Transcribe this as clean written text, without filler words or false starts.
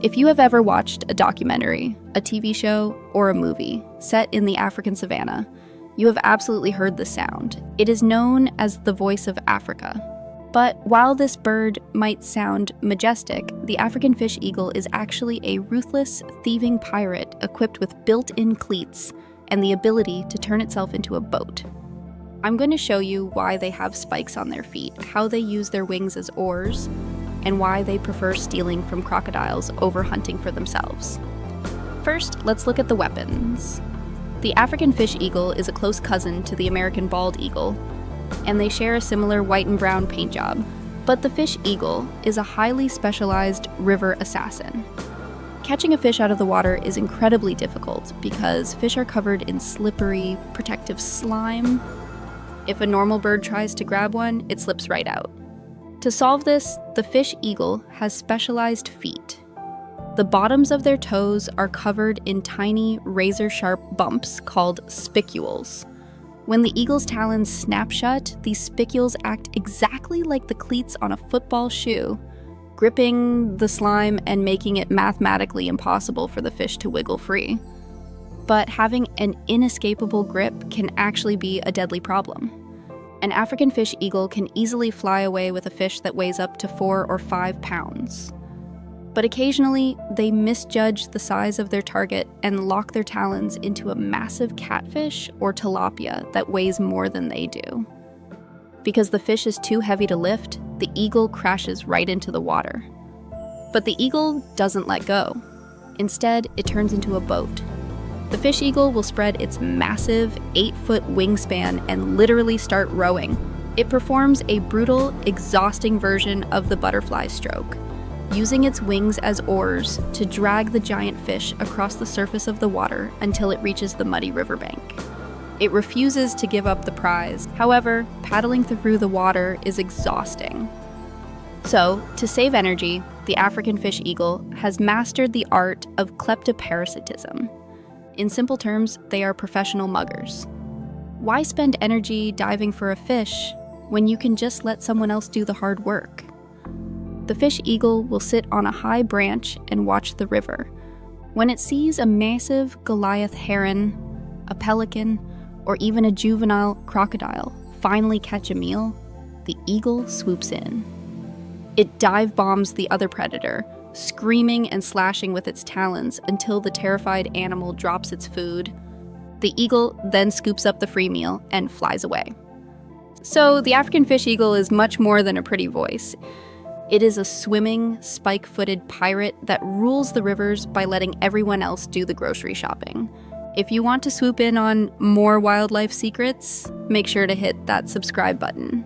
If you have ever watched a documentary, a TV show, or a movie set in the African savanna, you have absolutely heard the sound. It is known as the voice of Africa. But while this bird might sound majestic, the African fish eagle is actually a ruthless, thieving pirate equipped with built-in cleats and the ability to turn itself into a boat. I'm going to show you why they have spikes on their feet, how they use their wings as oars, and why they prefer stealing from crocodiles over hunting for themselves. First, let's look at the weapons. The African fish eagle is a close cousin to the American bald eagle, and they share a similar white and brown paint job. But the fish eagle is a highly specialized river assassin. Catching a fish out of the water is incredibly difficult because fish are covered in slippery, protective slime. If a normal bird tries to grab one, it slips right out. To solve this, the fish eagle has specialized feet. The bottoms of their toes are covered in tiny, razor-sharp bumps called spicules. When the eagle's talons snap shut, these spicules act exactly like the cleats on a football shoe, gripping the slime and making it mathematically impossible for the fish to wiggle free. But having an inescapable grip can actually be a deadly problem. An African fish eagle can easily fly away with a fish that weighs up to 4 or 5 pounds. But occasionally, they misjudge the size of their target and lock their talons into a massive catfish or tilapia that weighs more than they do. Because the fish is too heavy to lift, the eagle crashes right into the water. But the eagle doesn't let go. Instead, it turns into a boat. The fish eagle will spread its massive 8-foot wingspan and literally start rowing. It performs a brutal, exhausting version of the butterfly stroke, using its wings as oars to drag the giant fish across the surface of the water until it reaches the muddy riverbank. It refuses to give up the prize. However, paddling through the water is exhausting. So, to save energy, the African fish eagle has mastered the art of kleptoparasitism. In simple terms, they are professional muggers. Why spend energy diving for a fish when you can just let someone else do the hard work? The fish eagle will sit on a high branch and watch the river. When it sees a massive Goliath heron, a pelican, or even a juvenile crocodile finally catch a meal, the eagle swoops in. It dive bombs the other predator, screaming and slashing with its talons until the terrified animal drops its food. The eagle then scoops up the free meal and flies away. So the African fish eagle is much more than a pretty voice. It is a swimming, spike-footed pirate that rules the rivers by letting everyone else do the grocery shopping. If you want to swoop in on more wildlife secrets, make sure to hit that subscribe button.